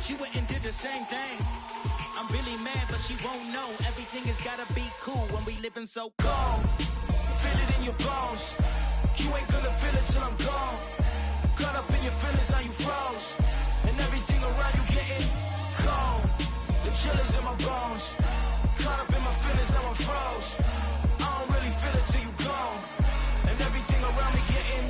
she went and did the same thing. I'm really mad, but she won't know. Everything has gotta be cool when we living so cold. Feel it in your bones. You ain't gonna feel it till I'm gone. Caught up in your feelings, now you froze. And everything around you getting cold. The chill is in my bones. Caught up in my feelings, now I'm froze. I don't really feel it till you gone. And everything around me getting,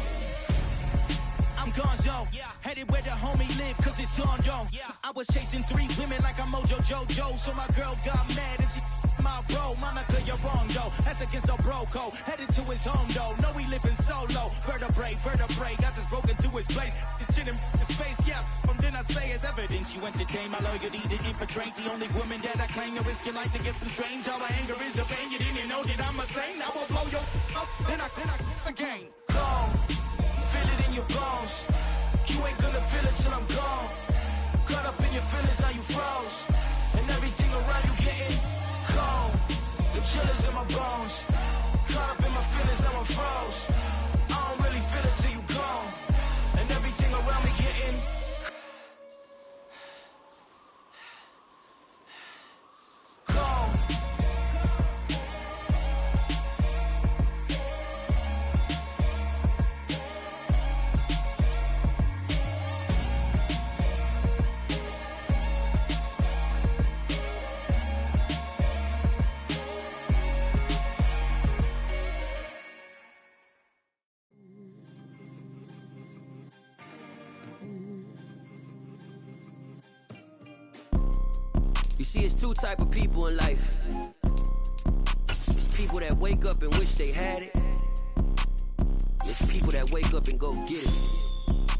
I'm gonzo. Headed where the homie live, cause it's on, yo. I was chasing 3 women like I'm Mojo Jojo. So my girl got mad and she my bro. Monica, you're wrong, though. That's against our bro code. Headed to his home, though. No, he living solo. Vertebrae. Got just broken to his place. This shit in his face, yeah. From then I say it's evidence. You entertain my loyalty to infiltrate. The only woman that I claim. You risk your life to get some strange. All my anger is a pain. You didn't know that I'm a saint. I will blow your up. Then I again. Gone. Feel it in your bones. You ain't gonna feel it till I'm gone. Caught up in your feelings, now you froze. And everything around you getting cold. The chill is in my bones. Caught up in my feelings, now I'm froze. I don't really feel it till you gone. And everything around me getting cold. You see, it's 2 type of people in life. It's people that wake up and wish they had it. It's people that wake up and go get it.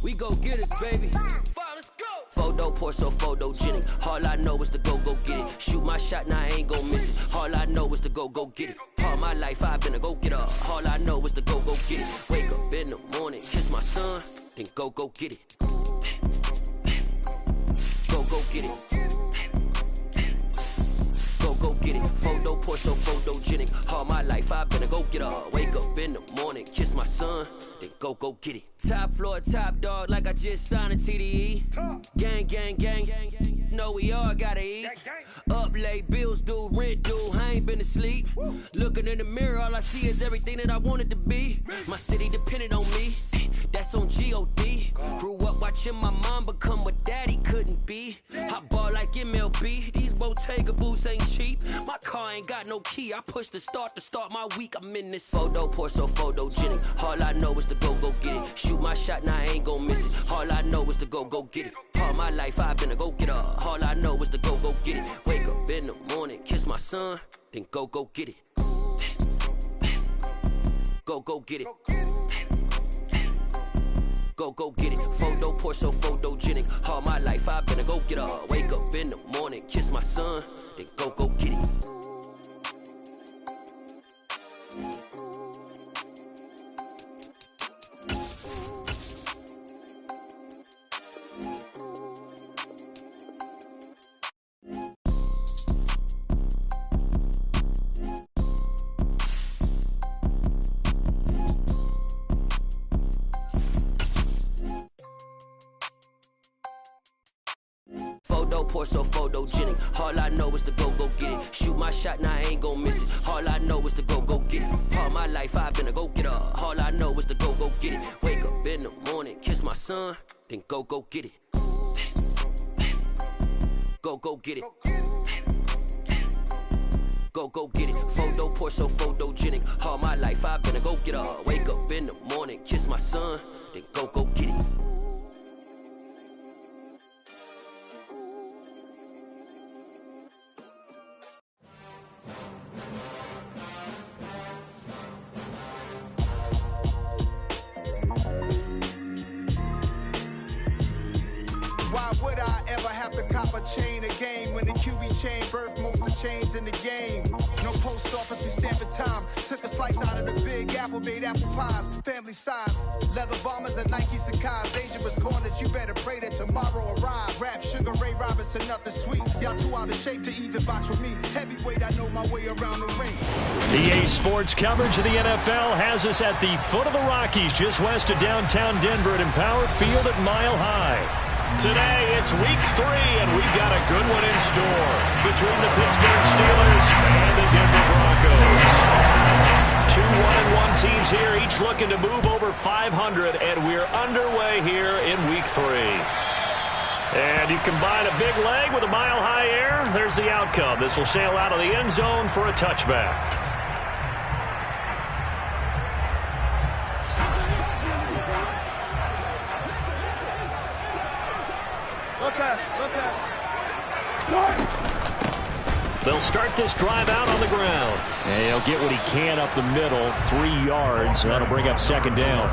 We go get it, baby. Let's go. Photo, Porso, photogenic. All I know is to go get it. Shoot my shot, now I ain't gon' miss it. All I know is to go get it. All my life I've been a go-getter. All I know is to go get it. Wake up in the morning, kiss my son, then go get it. Go get it. Go get it. Photo, Porso, photogenic. All my life I've been a go-getter. Wake up in the morning, kiss my son, then go get it. Top floor, top dog, like I just signed a TDE. Gang. Know we all gotta eat. Up late, bills due, rent due, I ain't been asleep. Looking in the mirror, all I see is everything that I wanted to be. My city depended on me, that's on G.O.D. Grew up watching my mom become what daddy couldn't be. I ball like MLB, these Bottega boots ain't cheap. My car ain't got no key, I push the start to start my week. I'm in this photo, Porso, photogenic. All I know is to go get it. Shoot my shot, now I ain't gon' miss it. All I know is to go get it. All my life I've been a go-getter. All I know is to go get it. Wake up in the morning, kiss my son, then go get it. Go get it. Go get it. Photo, Porso, photogenic. All my life I've been a go-getter. Wake up in the morning, kiss my son, then go get it. Photo, Porso, photogenic. All I know is to go get it. Shoot my shot, now I ain't gon' miss it. All I know is to go get it. All my life I've been a go-getter. All I know is to go get it. Wake up in the morning, kiss my son, then go get it. Go get it. Go get it. Photo, Porso, photogenic. All my life I've been a go-getter. Wake up in the morning, kiss my son, then go get it. Why would I ever have to cop a chain again when the QB chain birthed most of the chains in the game? No post office, we stamp for time. Took a slice out of the big apple, made apple pies, family size. Leather bombers and Nike Sacai's. Dangerous corners, you better pray that tomorrow arrives. Rap, Sugar Ray Robinson, nothing sweet. Y'all too out of shape to even box with me. Heavyweight, I know my way around the ring. The A Sports coverage of the NFL has us at the foot of the Rockies, just west of downtown Denver at Empower Field at Mile High. Today, it's week 3, and we've got a good one in store between the Pittsburgh Steelers and the Denver Broncos. 2 1-1 teams here, each looking to move over 500, and we're underway here in week 3. And you combine a big leg with a mile-high air, there's the outcome. This will sail out of the end zone for a touchback. They'll start this drive out on the ground. And he'll get what he can up the middle, 3 yards. That'll bring up second down.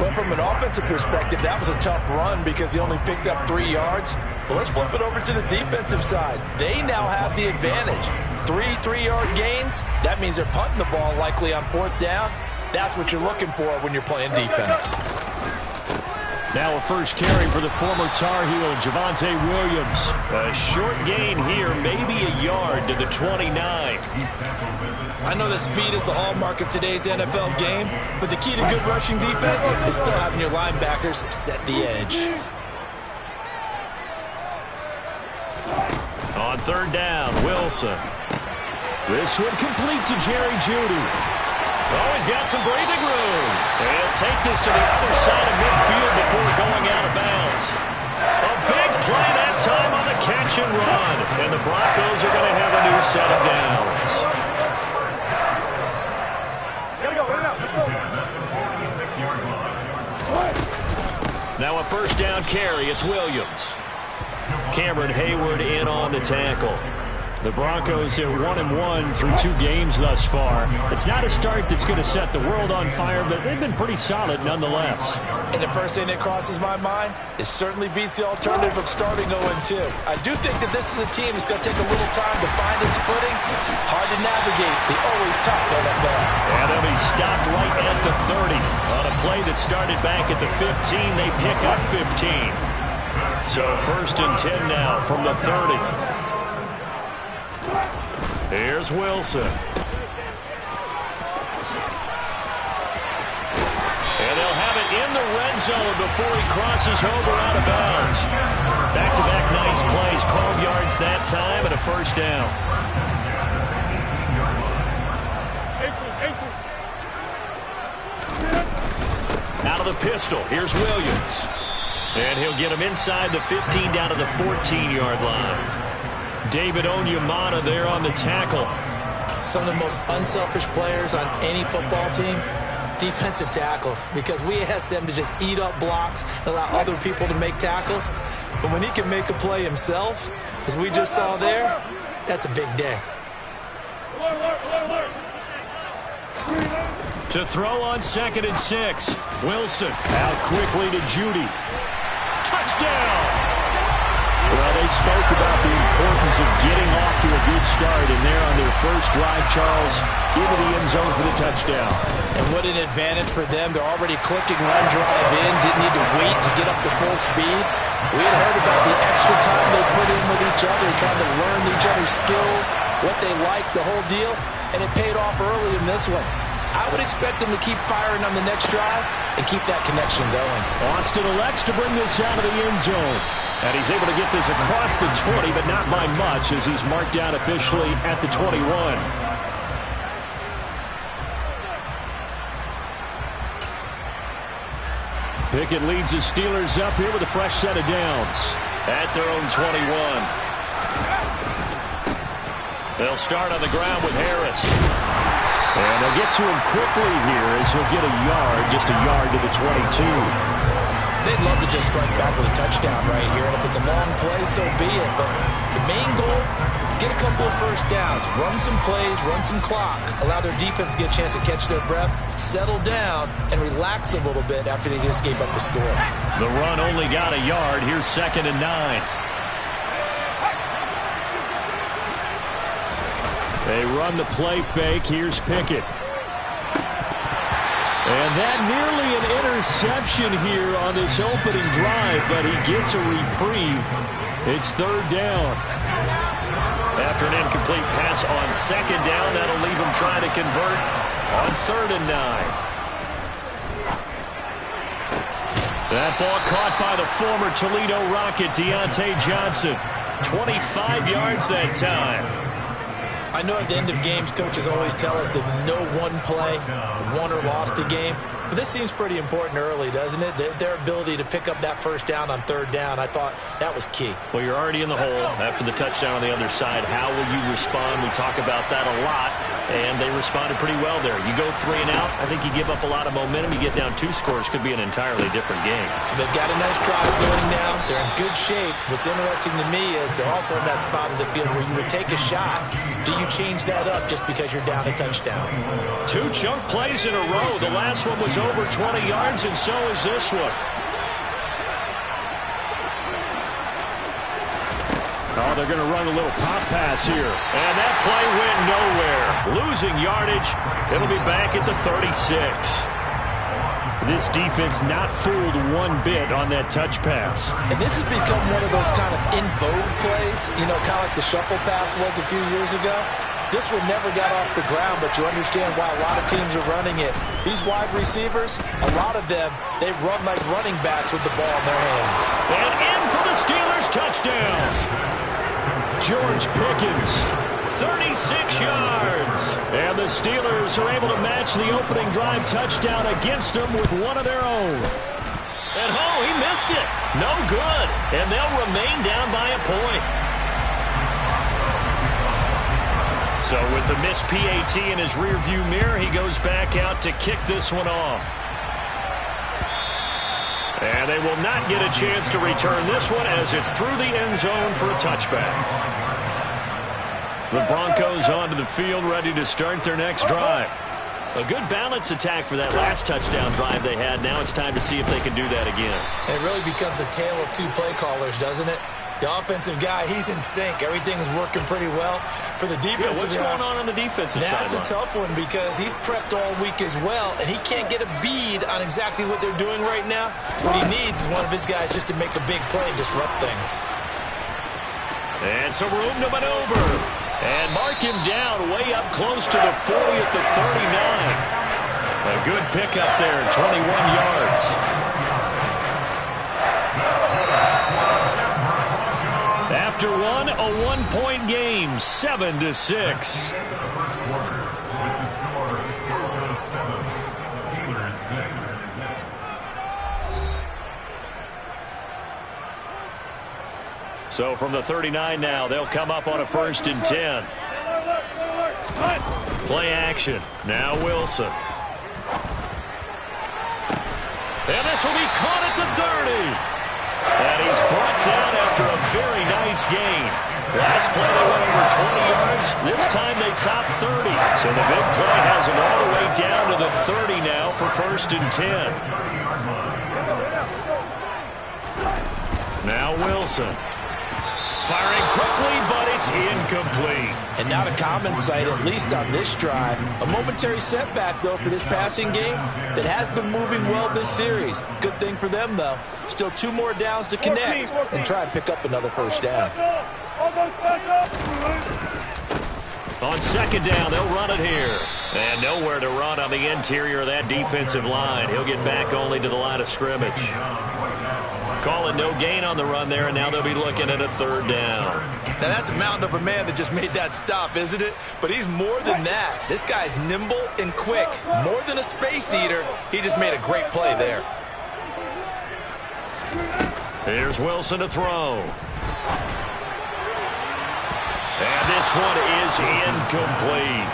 Well, from an offensive perspective, that was a tough run because he only picked up 3 yards. But let's flip it over to the defensive side. They now have the advantage. 3 3-yard gains. That means they're punting the ball likely on 4th down. That's what you're looking for when you're playing defense. Now a first carry for the former Tar Heel, Javonte Williams. A short gain here, maybe a yard to the 29. I know that speed is the hallmark of today's NFL game, but the key to good rushing defense is still having your linebackers set the edge. On 3rd down, Wilson. This one complete to Jerry Jeudy. Oh, he's got some breathing room. He'll take this to the other side of midfield before going out of bounds. A big play that time on the catch and run. And the Broncos are going to have a new set of downs. Now a first down carry. It's Williams. Cameron Hayward in on the tackle. The Broncos are 1-1 through 2 games thus far. It's not a start that's going to set the world on fire, but they've been pretty solid nonetheless. And the first thing that crosses my mind, it certainly beats the alternative of starting 0-2. I do think that this is a team that's going to take a little time to find its footing. Hard to navigate the always tough NFL. And they'll be stopped right at the 30. On a play that started back at the 15, they pick up 15. So 1st and 10 now from the 30. Here's Wilson. And they'll have it in the red zone before he crosses over out of bounds. Back-to-back nice plays, 12 yards that time, and a first down. Out of the pistol, here's Williams. And he'll get him inside the 15 down to the 14-yard line. David Onyemata there on the tackle. Some of the most unselfish players on any football team, defensive tackles, because we ask them to just eat up blocks and allow other people to make tackles. But when he can make a play himself, as we just saw there, that's a big day. To throw on 2nd and 6. Wilson out quickly to Jeudy. Touchdown! Well, they spoke about the importance of getting off to a good start, and they're on their first drive, Charles, into the end zone for the touchdown. And what an advantage for them. They're already clicking one drive in, didn't need to wait to get up to full speed. We had heard about the extra time they put in with each other, trying to learn each other's skills, what they like, the whole deal, and it paid off early in this one. I would expect them to keep firing on the next drive and keep that connection going. Austin elects to bring this out of the end zone. And he's able to get this across the 20, but not by much, as he's marked down officially at the 21. Pickett leads the Steelers up here with a fresh set of downs at their own 21. They'll start on the ground with Harris. And they'll get to him quickly here as he'll get a yard, just a yard to the 22. They'd love to just strike back with a touchdown right here, and if it's a long play, so be it. But the main goal, get a couple of first downs, run some plays, run some clock, allow their defense to get a chance to catch their breath, settle down, and relax a little bit after they just gave up the score. The run only got a yard. Here's 2nd and 9. They run the play fake. Here's Pickett. And that nearly an interception here on this opening drive, but he gets a reprieve. It's 3rd down. After an incomplete pass on 2nd down, that'll leave him trying to convert on 3rd and 9. That ball caught by the former Toledo Rocket, Deontay Johnson. 25 yards that time. I know at the end of games, coaches always tell us that no one play won or lost a game. But this seems pretty important early, doesn't it? Their ability to pick up that first down on third down, I thought that was key. Well, you're already in the hole after the touchdown on the other side. How will you respond? We talk about that a lot, and they responded pretty well there. You go 3 and out, I think you give up a lot of momentum. You get down 2 scores, could be an entirely different game. So they've got a nice drive going now. They're in good shape. What's interesting to me is they're also in that spot of the field where you would take a shot. Do you change that up just because you're down a touchdown? 2 chunk plays in a row. The last one was over 20 yards, and so is this one. Oh, they're going to run a little pop pass here. And that play went nowhere. Losing yardage. It'll be back at the 36. This defense not fooled one bit on that touch pass. And this has become one of those kind of in vogue plays, you know, kind of like the shuffle pass was a few years ago. This one never got off the ground, but you understand why a lot of teams are running it. These wide receivers, a lot of them, they run like running backs with the ball in their hands. And in for the Steelers touchdown. George Pickens, 36 yards. And the Steelers are able to match the opening drive touchdown against them with one of their own. And he missed it. No good. And they'll remain down by a point. So with the missed PAT in his rearview mirror, he goes back out to kick this one off. And they will not get a chance to return this one as it's through the end zone for a touchback. The Broncos onto the field, ready to start their next drive. A good balance attack for that last touchdown drive they had. Now it's time to see if they can do that again. And it really becomes a tale of 2 play callers, doesn't it? The offensive guy, he's in sync. Everything is working pretty well. For the defensive what's going on the defensive side? That's a tough one because he's prepped all week as well, and he can't get a bead on exactly what they're doing right now. What he needs is one of his guys just to make a big play and disrupt things. And some room to maneuver. And mark him down way up close to the 40 at the 39. A good pickup there, 21 yards. After one, a 1-point game, 7-6. So from the 39 now, they'll come up on a 1st and 10. Play action. Now Wilson. And this will be caught at the 30. And he's brought down after a very nice gain. Last play they went over 20 yards. This time they top 30. So the big play has them all the way down to the 30 now for 1st and 10. Now Wilson. Firing quickly, but it's incomplete. And not a common sight, at least on this drive. A momentary setback, though, for this passing game that has been moving well this series. Good thing for them, though. Still 2 more downs to connect and try and pick up another 1st down. On 2nd down, they'll run it here. And nowhere to run on the interior of that defensive line. He'll get back only to the line of scrimmage. Calling no gain on the run there, and now they'll be looking at a 3rd down. Now, that's a mountain of a man that just made that stop, isn't it? But he's more than that. This guy's nimble and quick. More than a space eater, he just made a great play there. Here's Wilson to throw. And this one is incomplete.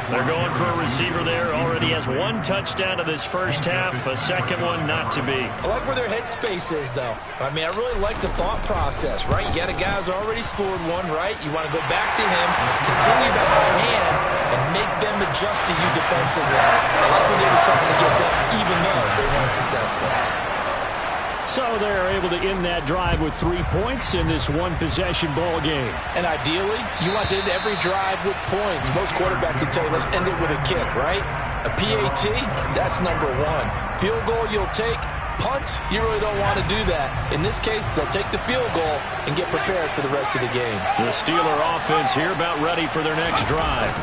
They're going for a receiver there. Already has 1 touchdown of this first half. A 2nd one not to be. I like where their headspace is, though. I mean, I really like the thought process, right? You got a guy who's already scored 1, right? You want to go back to him, continue the hot hand, and make them adjust to you defensively. I like what they were trying to get done, even though they weren't successful. So they're able to end that drive with 3 points in this 1-possession ball game. And ideally, you want to end every drive with points. Most quarterbacks will tell you, let's end it with a kick, right? A PAT, that's number 1. Field goal you'll take. Punts, you really don't want to do that. In this case, they'll take the field goal and get prepared for the rest of the game. The Steeler offense here about ready for their next drive.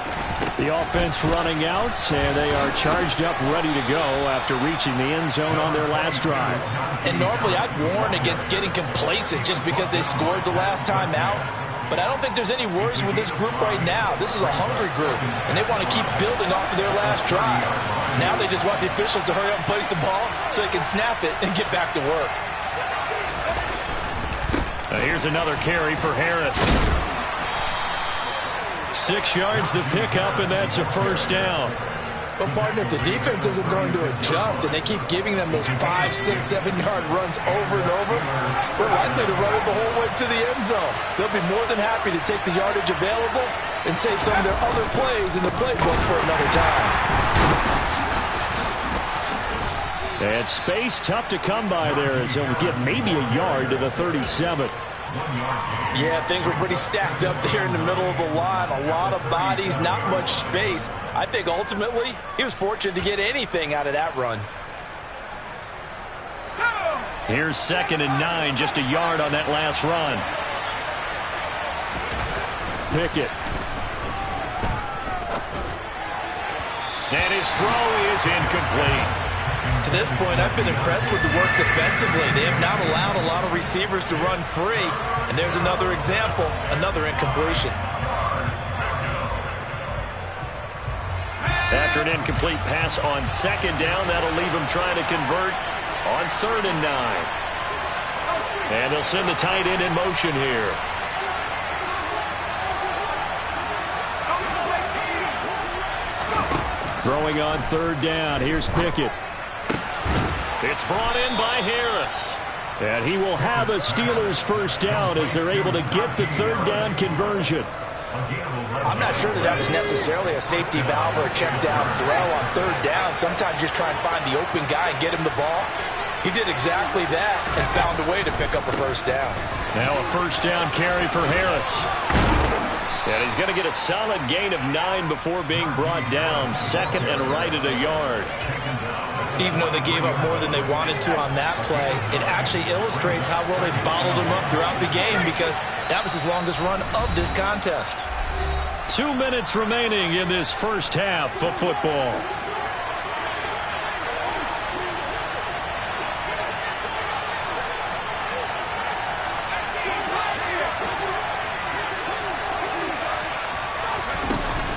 The offense running out, and they are charged up, ready to go after reaching the end zone on their last drive. And normally I'd warn against getting complacent just because they scored the last time out. But I don't think there's any worries with this group right now. This is a hungry group, and they want to keep building off of their last drive. Now they just want the officials to hurry up and place the ball so they can snap it and get back to work. Here's another carry for Harris. 6 yards the pickup, and that's a first down. Well, partner, if the defense isn't going to adjust and they keep giving them those 5, 6, 7-yard runs over and over, we're likely to run it the whole way to the end zone. They'll be more than happy to take the yardage available and save some of their other plays in the playbook for another time. And space tough to come by there as he'll give maybe a yard to the 37. Yeah, things were pretty stacked up there in the middle of the line. A lot of bodies, not much space. I think ultimately he was fortunate to get anything out of that run. Here's 2nd and 9, just a yard on that last run. Pickett. And his throw is incomplete. To this point, I've been impressed with the work defensively. They have not allowed a lot of receivers to run free. And there's another example, another incompletion. After an incomplete pass on 2nd down, that'll leave him trying to convert on 3rd and 9. And they'll send the tight end in motion here. Throwing on 3rd down. Here's Pickett. It's brought in by Harris. And he will have a Steelers first down as they're able to get the 3rd down conversion. I'm not sure that was necessarily a safety valve or a check down throw on 3rd down. Sometimes just try and find the open guy and get him the ball. He did exactly that and found a way to pick up a first down. Now a first down carry for Harris. And he's going to get a solid gain of 9 before being brought down. 2nd and right at a yard. Even though they gave up more than they wanted to on that play, it actually illustrates how well they bottled him up throughout the game because that was his longest run of this contest. 2 minutes remaining in this first half of football.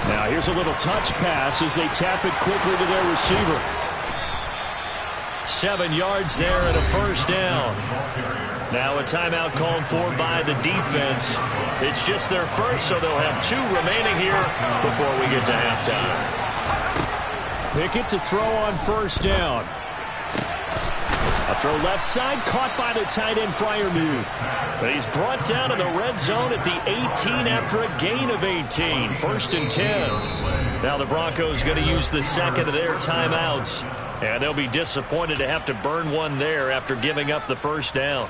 Now here's a little touch pass as they tap it quickly to their receiver. 7 yards there and a first down. Now a timeout called for by the defense. It's just their first, so they'll have 2 remaining here before we get to halftime. Pickett to throw on 1st down. A throw left side, caught by the tight end Freiermuth. But he's brought down in the red zone at the 18 after a gain of 18. 1st and 10. Now the Broncos going to use the 2nd of their timeouts. And they'll be disappointed to have to burn one there after giving up the first down.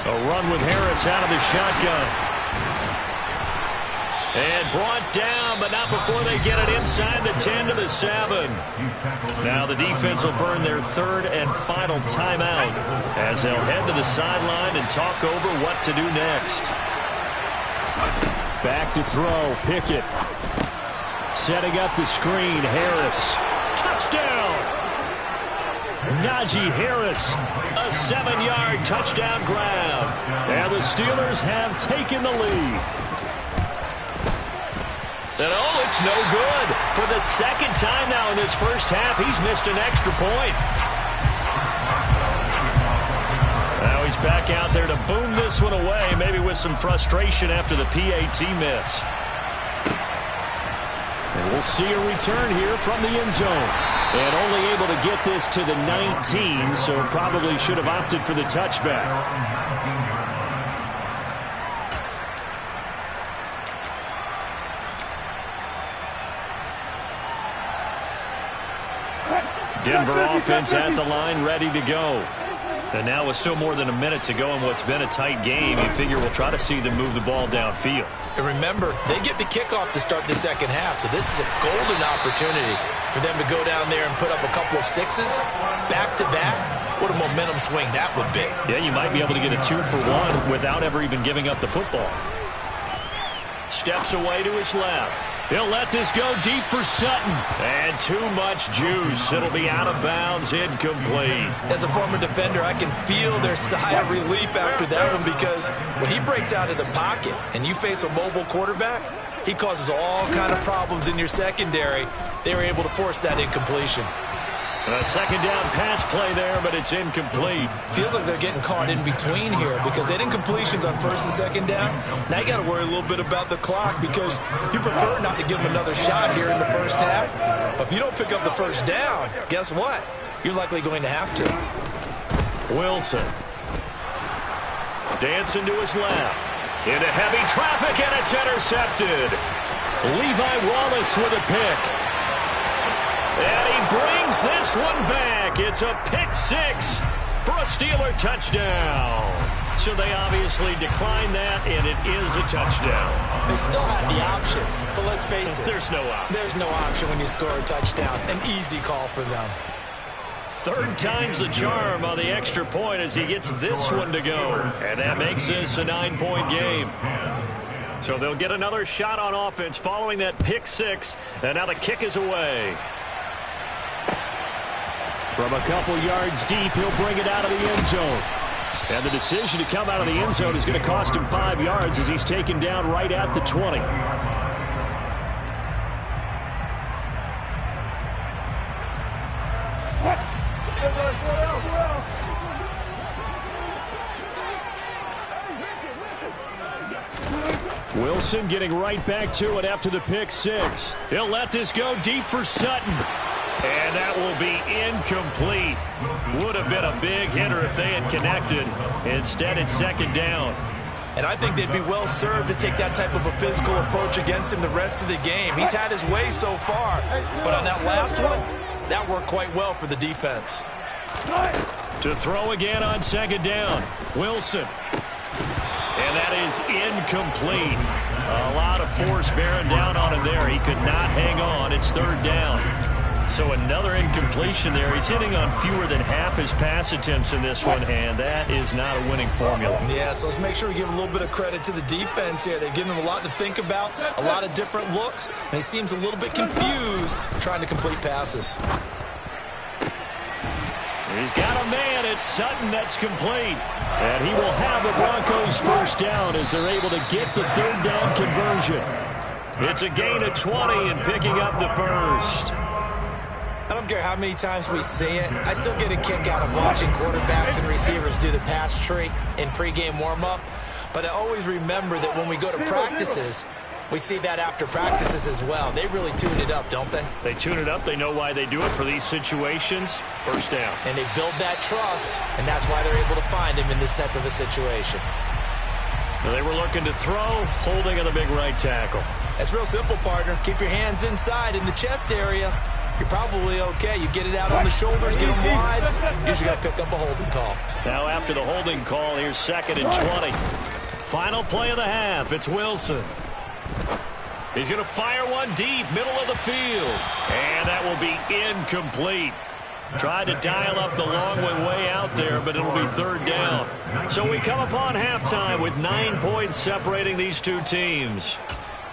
A run with Harris out of the shotgun. And brought down, but not before they get it inside the 10 to the 7. Now the defense will burn their 3rd and final timeout as they'll head to the sideline and talk over what to do next. Back to throw, Pickett. Setting up the screen, Harris. Touchdown! Najee Harris, a 7-yard touchdown grab. And the Steelers have taken the lead. And oh, it's no good. For the 2nd time now in this first half, he's missed an extra point. Now he's back out there to boom this one away, maybe with some frustration after the PAT miss. And we'll see a return here from the end zone. And only able to get this to the 19, so probably should have opted for the touchback. Denver offense at the line, ready to go. And now with still more than a minute to go in what's been a tight game, you figure we'll try to see them move the ball downfield. And remember, they get the kickoff to start the second half, so this is a golden opportunity For them to go down there and put up a couple of sixes back-to-back, what a momentum swing that would be. Yeah, you might be able to get a 2-for-1 without ever even giving up the football. Steps away to his left. He'll let this go deep for Sutton. And too much juice. It'll be out of bounds, incomplete. As a former defender, I can feel their sigh of relief after that one, because when he breaks out of the pocket and you face a mobile quarterback, he causes all kind of problems in your secondary. They were able to force that incompletion. A second down pass play there, but it's incomplete. Feels like they're getting caught in between here, because that incompletion's on first and second down. Now you got to worry a little bit about the clock, because you prefer not to give them another shot here in the first half. But if you don't pick up the first down, guess what? You're likely going to have to. Wilson. Dancing to his left. Into heavy traffic, and it's intercepted. Levi Wallace with a pick. And he brings this one back. It's a pick six for a Steeler touchdown. So they obviously declined that, and it is a touchdown. They still had the option, but let's face it. There's no option. There's no option when you score a touchdown. An easy call for them. Third time's the charm on the extra point as he gets this one to go. And that makes this a 9-point game. So they'll get another shot on offense following that pick six. And now the kick is away. From a couple yards deep, he'll bring it out of the end zone. And the decision to come out of the end zone is going to cost him 5 yards as he's taken down right at the 20. Wilson getting right back to it after the pick six. He'll let this go deep for Sutton. And that will be incomplete. Would have been a big hitter if they had connected. Instead, it's second down. And I think they'd be well served to take that type of a physical approach against him the rest of the game. He's had his way so far. But on that last one, that worked quite well for the defense. To throw again on second down. Wilson. And that is incomplete. A lot of force bearing down on him there. He could not hang on. It's third down. So another incompletion there. He's hitting on fewer than half his pass attempts in this one, and that is not a winning formula. Yeah, so let's make sure we give a little bit of credit to the defense here. They've given him a lot to think about, a lot of different looks, and he seems a little bit confused trying to complete passes. He's got a man. It's Sutton that's complete. And he will have the Broncos first down as they're able to get the third down conversion. It's a gain of 20 and picking up the first. I don't care how many times we see it. I still get a kick out of watching quarterbacks and receivers do the pass tree in pregame warm-up. But I always remember that when we go to practices, we see that after practices as well. They really tune it up, don't they? They tune it up. They know why they do it for these situations. First down. And they build that trust, and that's why they're able to find him in this type of a situation. So they were looking to throw, holding on the big right tackle. That's real simple, partner. Keep your hands inside in the chest area. You're probably okay. You get it out on the shoulders, get them wide. Usually got to pick up a holding call. Now after the holding call, here's second and 20. Final play of the half. It's Wilson. He's going to fire one deep, middle of the field. And that will be incomplete. Tried to dial up the long way out there, but it'll be third down. So we come upon halftime with 9 points separating these two teams.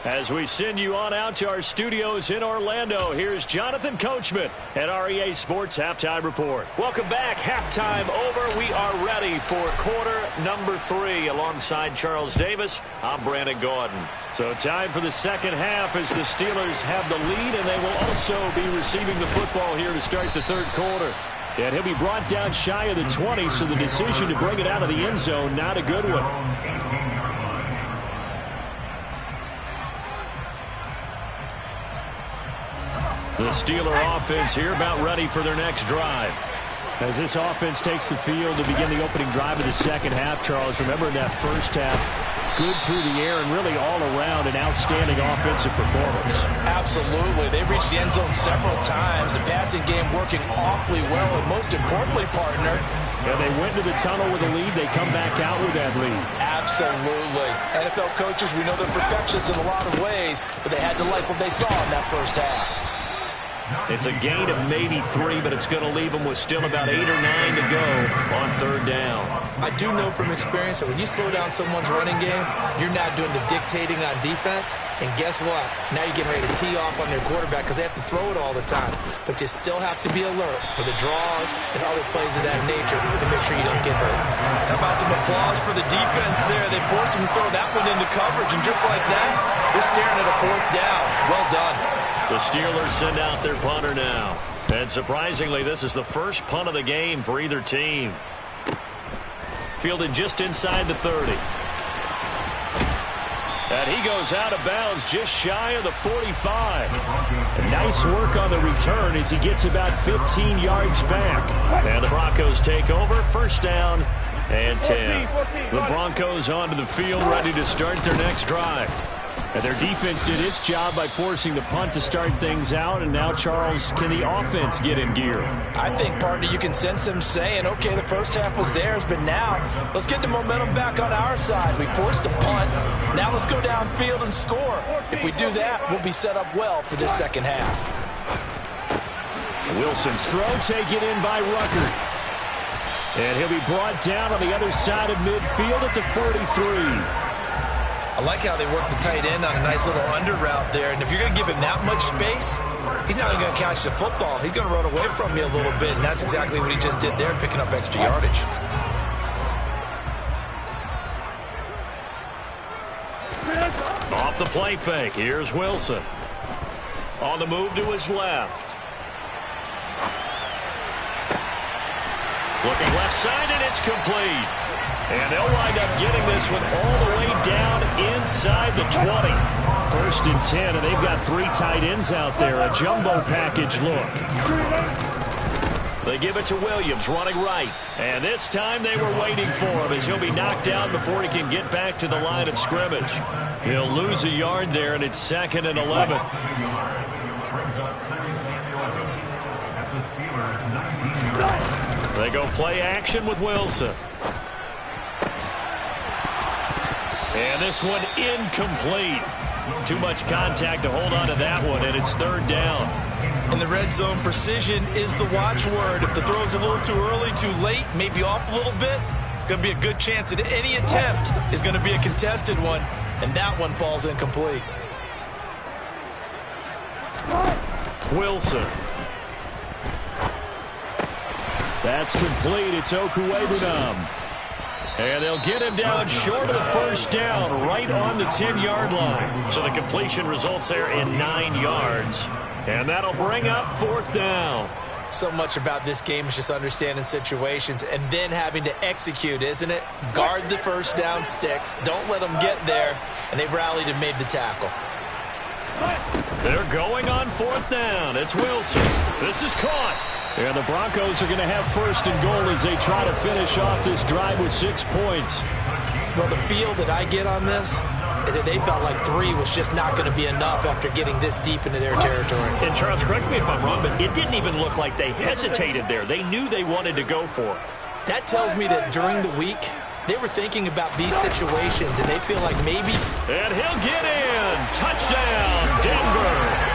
As we send you on out to our studios in Orlando, here's Jonathan Coachman at REA Sports Halftime Report. Welcome back. Halftime over. We are ready for quarter number 3. Alongside Charles Davis, I'm Brandon Gordon. So time for the second half as the Steelers have the lead, and they will also be receiving the football here to start the third quarter. And he'll be brought down shy of the 20, so the decision to bring it out of the end zone, not a good one. The Steeler offense here about ready for their next drive. As this offense takes the field to begin the opening drive of the second half, Charles, remember in that first half, good through the air and really all around an outstanding offensive performance. Absolutely. They reached the end zone several times. The passing game working awfully well, and most importantly, partner, and they went to the tunnel with a lead. They come back out with that lead. Absolutely. NFL coaches, we know they're perfectionists in a lot of ways, but they had to like what they saw in that first half. It's a gain of maybe 3, but it's going to leave them with still about 8 or 9 to go on third down. I do know from experience that when you slow down someone's running game, you're not doing the dictating on defense. And guess what? Now you're getting ready to tee off on their quarterback because they have to throw it all the time. But you still have to be alert for the draws and other plays of that nature to make sure you don't get hurt. How about some applause for the defense there? They forced him to throw that one into coverage, and just like that, they're staring at a 4th down. Well done. The Steelers send out their punter now. And surprisingly, this is the first punt of the game for either team. Fielded just inside the 30. And he goes out of bounds just shy of the 45. Nice work on the return as he gets about 15 yards back. And the Broncos take over, first down and 10. The Broncos onto the field, ready to start their next drive. And their defense did its job by forcing the punt to start things out. And now, Charles, can the offense get in gear? I think, partner, you can sense them saying, okay, the first half was theirs, but now let's get the momentum back on our side. We forced a punt. Now let's go downfield and score. If we do that, we'll be set up well for this second half. Wilson's throw taken in by Rucker. And he'll be brought down on the other side of midfield at the 43. I like how they work the tight end on a nice little under route there. And if you're going to give him that much space, he's not going to catch the football. He's going to run away from you a little bit, and that's exactly what he just did there, picking up extra yardage. Off the play fake, here's Wilson. On the move to his left. Looking left side, and it's complete. And they'll wind up getting this one all the way down inside the 20. First and 10, and they've got 3 tight ends out there. A jumbo package look. They give it to Williams, running right. And this time they were waiting for him as he'll be knocked down before he can get back to the line of scrimmage. He'll lose a yard there, and it's 2nd and 11. They go play action with Wilson. And this one incomplete. Too much contact to hold on to that one, and it's 3rd down. In the red zone, precision is the watchword. If the throw's a little too early, too late, maybe off a little bit, going to be a good chance that any attempt is going to be a contested one, and that one falls incomplete. Wilson. That's complete. It's Okuwebunam. And they'll get him down short of the first down, right on the 10-yard line. So the completion results there in 9 yards. And that'll bring up 4th down. So much about this game is just understanding situations and then having to execute, isn't it? Guard the first down sticks. Don't let them get there. And they rallied and made the tackle. They're going on 4th down. It's Wilson. This is caught. And the Broncos are going to have 1st and goal as they try to finish off this drive with 6 points. Well, the feel that I get on this is that they felt like 3 was just not going to be enough after getting this deep into their territory. And Charles, correct me if I'm wrong, but it didn't even look like they hesitated there. They knew they wanted to go for it. That tells me that during the week, they were thinking about these situations, and they feel like maybe... And he'll get in. Touchdown, Denver.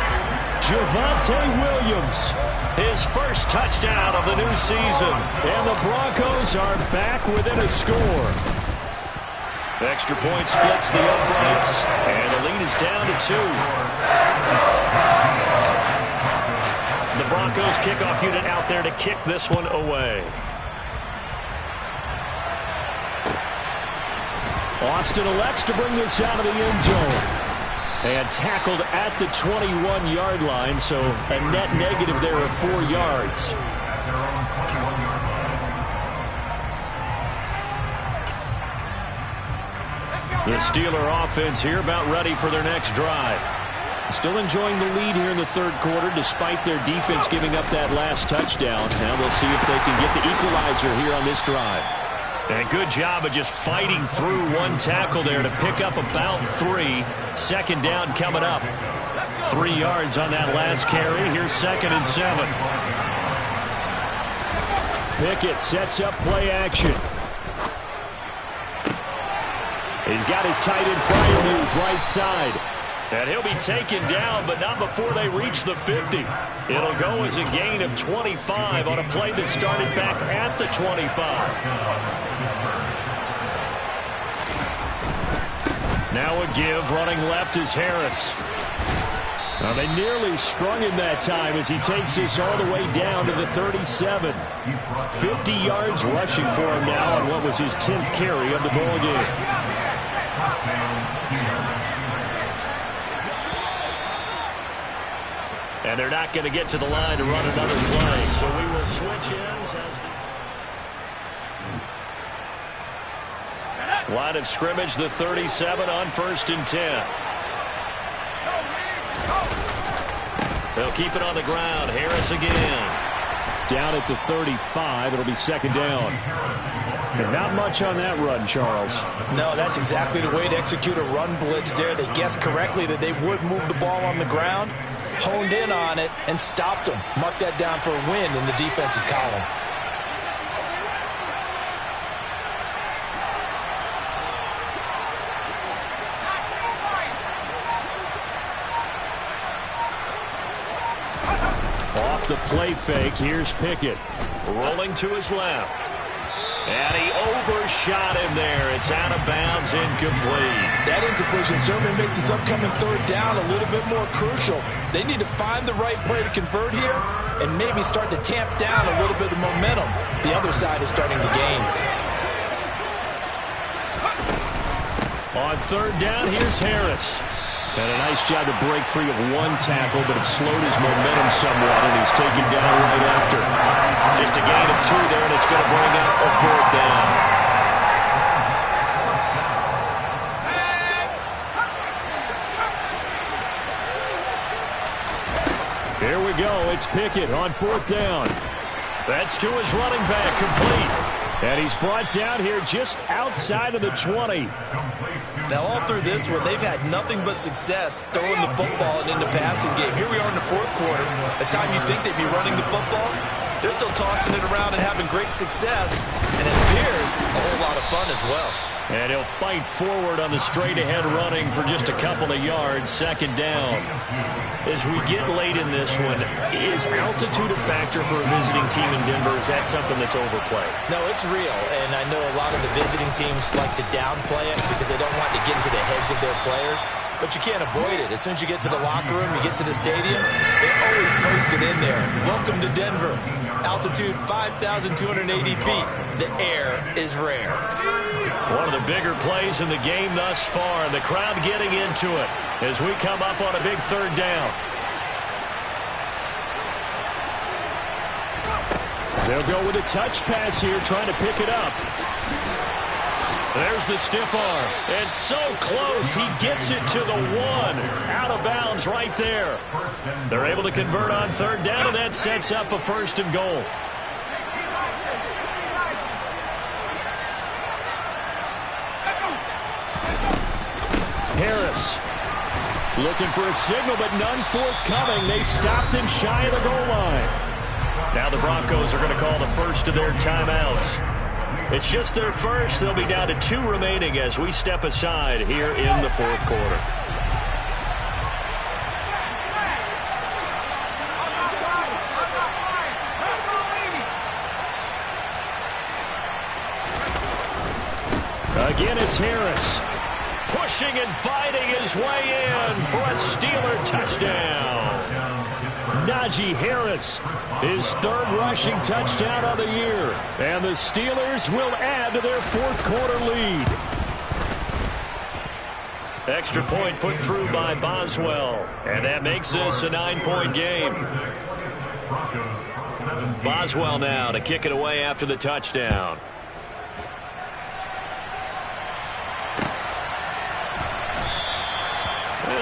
Javonte Williams, his first touchdown of the new season. And the Broncos are back within a score. Extra point splits the uprights, and the lead is down to 2. The Broncos kickoff unit out there to kick this one away. Austin elects to bring this out of the end zone. And tackled at the 21-yard line, so a net negative there of 4 yards. The Steeler offense here about ready for their next drive. Still enjoying the lead here in the 3rd quarter despite their defense giving up that last touchdown. Now we'll see if they can get the equalizer here on this drive. And a good job of just fighting through one tackle there to pick up about 3. 2nd down coming up. 3 yards on that last carry. Here's 2nd and 7. Pickett sets up play action. He's got his tight end fire move right side. And he'll be taken down, but not before they reach the 50. It'll go as a gain of 25 on a play that started back at the 25. Now a give, running left is Harris. Now they nearly sprung him that time as he takes this all the way down to the 37. 50 yards rushing for him now on what was his 10th carry of the ball game. And they're not going to get to the line to run another play, so we will switch ends as the line of scrimmage, the 37 on 1st and 10. They'll keep it on the ground. Harris again. Down at the 35. It'll be 2nd down. And not much on that run, Charles. No, that's exactly the way to execute a run blitz there. They guessed correctly that they would move the ball on the ground, honed in on it, and stopped them. Mark that down for a win in the defense's column. The play fake. Here's Pickett. Rolling to his left. And he overshot him there. It's out of bounds, incomplete. That incompletion certainly makes this upcoming 3rd down a little bit more crucial. They need to find the right play to convert here and maybe start to tamp down a little bit of momentum. The other side is starting to gain. On 3rd down, here's Harris. And a nice job to break free of one tackle, but it slowed his momentum somewhat, and he's taken down right after. Just a gain of 2 there, and it's going to bring up a 4th down. Here we go. It's Pickett on 4th down. That's to his running back, complete. And he's brought down here just outside of the 20. Now, all through this one, they've had nothing but success throwing the football and in the passing game. Here we are in the 4th quarter. The time you'd think they'd be running the football, they're still tossing it around and having great success. And it appears a whole lot of fun as well. And he'll fight forward on the straight-ahead running for just a couple of yards, 2nd down. As we get late in this one, is altitude a factor for a visiting team in Denver? Is that something that's overplayed? No, it's real, and I know a lot of the visiting teams like to downplay it because they don't want to get into the heads of their players, but you can't avoid it. As soon as you get to the locker room, you get to the stadium, they always post it in there. Welcome to Denver. Altitude 5,280 feet. The air is rare. One of the bigger plays in the game thus far, and the crowd getting into it as we come up on a big 3rd down. They'll go with a touch pass here, trying to pick it up. There's the stiff arm. And so close, he gets it to the 1. Out of bounds right there. They're able to convert on 3rd down, and that sets up a 1st and goal. Harris looking for a signal, but none forthcoming. They stopped him shy of the goal line. Now the Broncos are going to call the first of their timeouts. It's just their first. They'll be down to 2 remaining as we step aside here in the 4th quarter. Again, it's Harris. Pushing and fighting his way in for a Steeler touchdown. Najee Harris, his 3rd rushing touchdown of the year. And the Steelers will add to their 4th quarter lead. Extra point put through by Boswell. And that makes this a 9-point game. Boswell now to kick it away after the touchdown.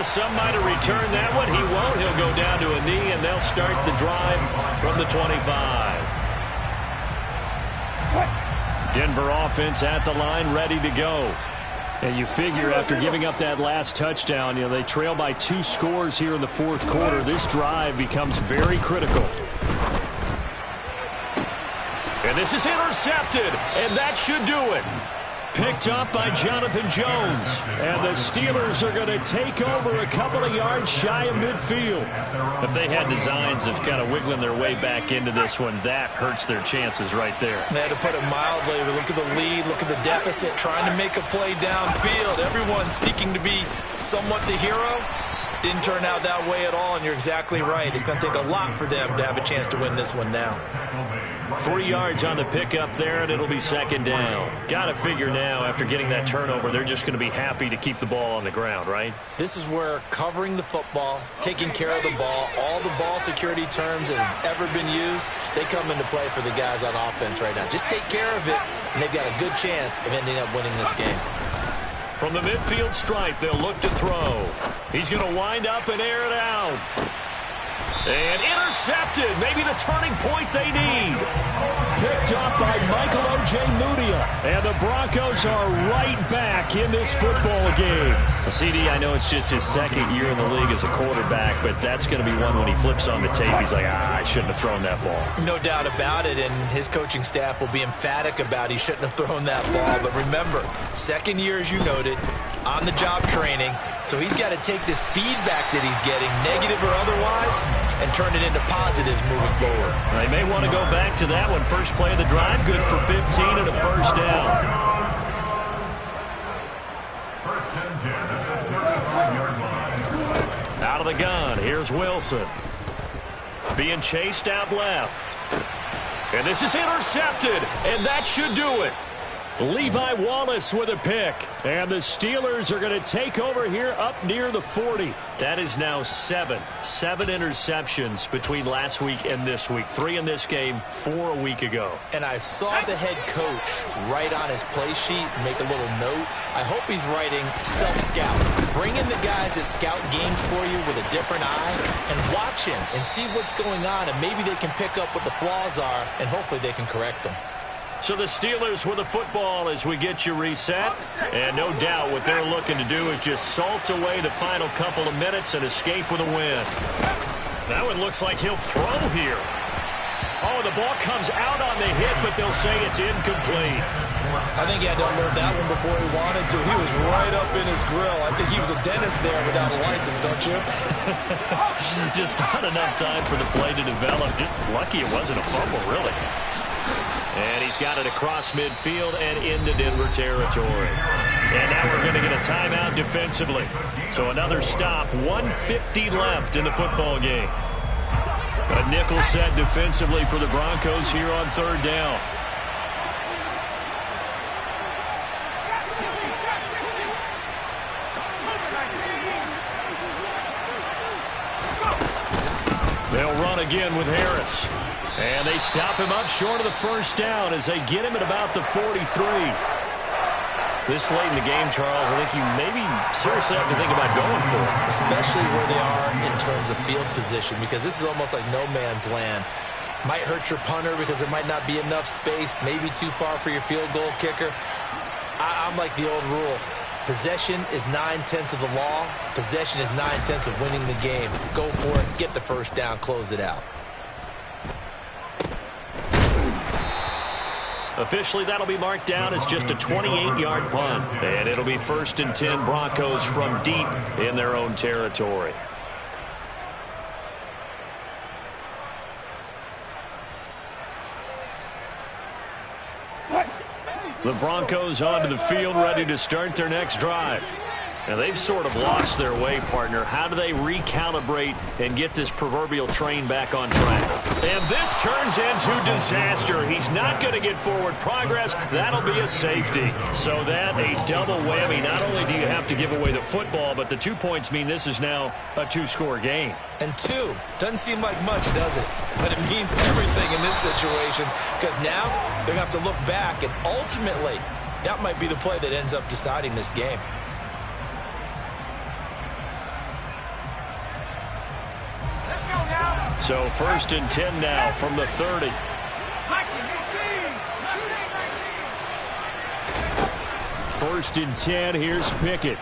Some might have returned that one. He won't. He'll go down to a knee, and they'll start the drive from the 25. Denver offense at the line, ready to go. And you figure after giving up that last touchdown, they trail by 2 scores here in the 4th quarter. This drive becomes very critical. And this is intercepted, and that should do it. picked up by Jonathan Jones. And the Steelers are going to take over a couple of yards shy of midfield. If they had designs of kind of wiggling their way back into this one, that hurts their chances right there. They had to put it mildly. Look at the lead, look at the deficit, trying to make a play downfield. Everyone seeking to be somewhat the hero. Didn't turn out that way at all, and you're exactly right. It's going to take a lot for them to have a chance to win this one now. 3 yards on the pickup there, and it'll be second down. Got to figure now, after getting that turnover, they're just going to be happy to keep the ball on the ground, right? This is where covering the football, taking care of the ball, all the ball security terms that have ever been used, they come into play for the guys on offense right now. Just take care of it, and they've got a good chance of ending up winning this game. From the midfield stripe, they'll look to throw. He's going to wind up and air it out. And intercepted. Maybe the turning point they need. Picked up by Michael Ojemudia. And the Broncos are right back in this football game. CD, I know it's just his second year in the league as a quarterback, but that's going to be one when he flips on the tape. He's like, I shouldn't have thrown that ball. No doubt about it, and his coaching staff will be emphatic about he shouldn't have thrown that ball. But remember, second year, as you noted, on-the-job training. So he's got to take this feedback that he's getting, negative or otherwise, and turn it into positives moving forward. They may want to go back to that one. First play of the drive, good for 15 and a first down. Out of the gun, here's Wilson. Being chased out left. And this is intercepted, and that should do it. Levi Wallace with a pick. And the Steelers are going to take over here up near the 40. That is now 7 interceptions between last week and this week. 3 in this game, 4 a week ago. And I saw the head coach write on his play sheet, make a little note. I hope he's writing self-scout. Bring in the guys that scout games for you with a different eye and watch him and see what's going on, and maybe they can pick up what the flaws are, and hopefully they can correct them. So the Steelers with the football as we get you reset. And no doubt what they're looking to do is just salt away the final couple of minutes and escape with a win. That one looks like he'll throw here. Oh, the ball comes out on the hit, but they'll say it's incomplete. I think he had to unload that one before he wanted to. He was right up in his grill. I think he was a dentist there without a license, don't you? Just not enough time for the play to develop. Just lucky it wasn't a fumble, really. And he's got it across midfield and into Denver territory. And now we're going to get a timeout defensively. So another stop, 1:50 left in the football game. A nickel set defensively for the Broncos here on third down. They'll run again with Harris. And they stop him up short of the first down as they get him at about the 43. This late in the game, Charles, I think you maybe seriously have to think about going for it. Especially where they are in terms of field position, because this is almost like no man's land. Might hurt your punter because there might not be enough space, maybe too far for your field goal kicker. I'm like the old rule. Possession is 9/10 of the law. Possession is 9/10 of winning the game. Go for it, get the first down, close it out. Officially, that'll be marked down as just a 28-yard punt. And it'll be 1st and 10 Broncos from deep in their own territory. The Broncos onto the field, ready to start their next drive. Now, they've sort of lost their way, partner. How do they recalibrate and get this proverbial train back on track? And this turns into disaster. He's not going to get forward progress. That'll be a safety. So that a double whammy. Not only do you have to give away the football, but the 2 points mean this is now a 2-score game. And 2 doesn't seem like much, does it? But it means everything in this situation, because now they're going to have to look back, and ultimately that might be the play that ends up deciding this game. So 1st and 10 now from the 30. First and 10, here's Pickett.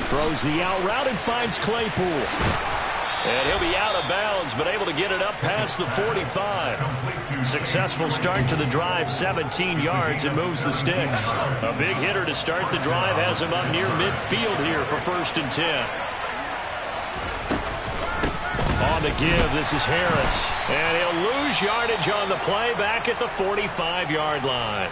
Throws the out route and finds Claypool. And he'll be out of bounds, but able to get it up past the 45. Successful start to the drive, 17 yards, and moves the sticks. A big hitter to start the drive has him up near midfield here for 1st and 10. On the give, this is Harris. And he'll lose yardage on the play back at the 45-yard line.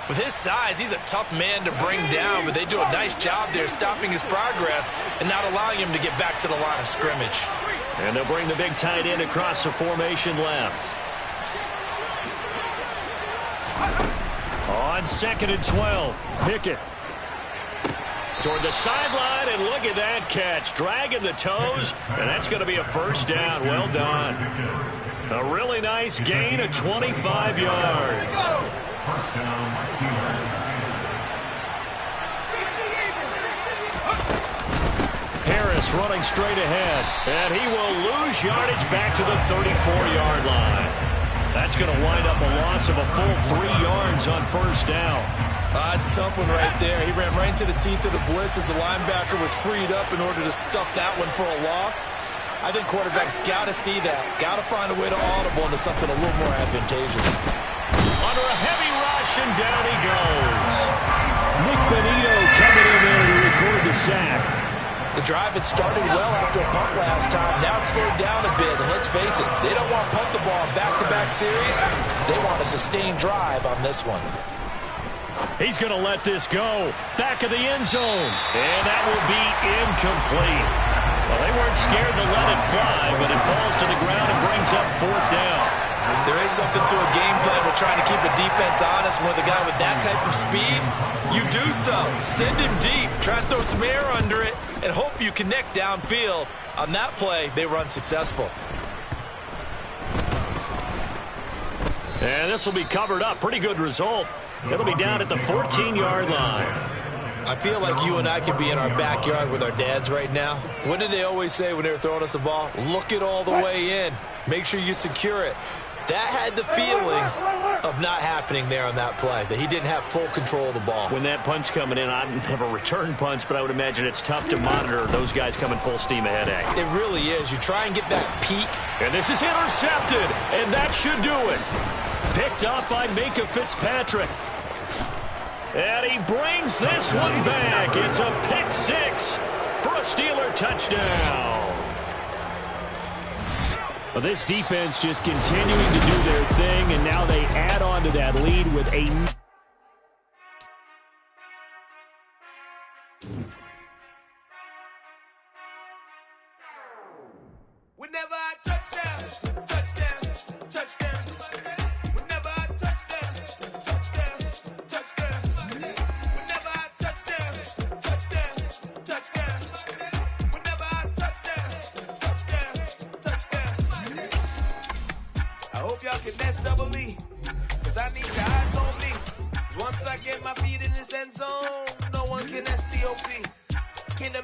With his size, he's a tough man to bring down, but they do a nice job there stopping his progress and not allowing him to get back to the line of scrimmage. And they'll bring the big tight end across the formation left. On 2nd and 12, Pickett. Toward the sideline, and look at that catch. Dragging the toes, and that's going to be a 1st down. Well done. A really nice gain of 25 yards. Harris running straight ahead, and he will lose yardage back to the 34-yard line. That's going to wind up a loss of a full 3 yards on 1st down. It's a tough one right there. He ran right into the teeth of the blitz as the linebacker was freed up in order to stuff that one for a loss. I think quarterbacks got to see that. Got to find a way to audible into something a little more advantageous. Under a heavy rush, and down he goes. Nick Benito coming in there to record the sack. The drive had started well after a punt last time. Now it's slowed down a bit, and let's face it, they don't want to punt the ball in back-to-back series. They want a sustained drive on this one. He's going to let this go. Back of the end zone. And that will be incomplete. Well, they weren't scared to let it fly, but it falls to the ground and brings up 4th down. There is something to a game plan with trying to keep a defense honest. With a guy with that type of speed, you do so. Send him deep. Try and throw some air under it and hope you connect downfield. On that play, they were unsuccessful. And this will be covered up. Pretty good result. It'll be down at the 14-yard line. I feel like you and I could be in our backyard with our dads right now. What did they always say when they were throwing us the ball? Look it all the way in. Make sure you secure it. That had the feeling of not happening there on that play, that he didn't have full control of the ball. When that punt's coming in, I never return punts, but I would imagine it's tough to monitor those guys coming full steam ahead. It really is. You try and get that peak. And this is intercepted, and that should do it. Picked up by Minka Fitzpatrick. And he brings this one back. It's a pick 6 for a Steeler touchdown. Well, this defense just continuing to do their thing, and now they add on to that lead with a... Whenever I touchdown, touchdown, touchdown. Whenever I touchdown, touchdown, touchdown. Whenever I touchdown, touchdown, touchdown. Whenever I touchdown, touchdown, touchdown. I hope y'all can nest double me, cause I need your eyes on me. Once I get my feet in this end zone, no one can STOP. In the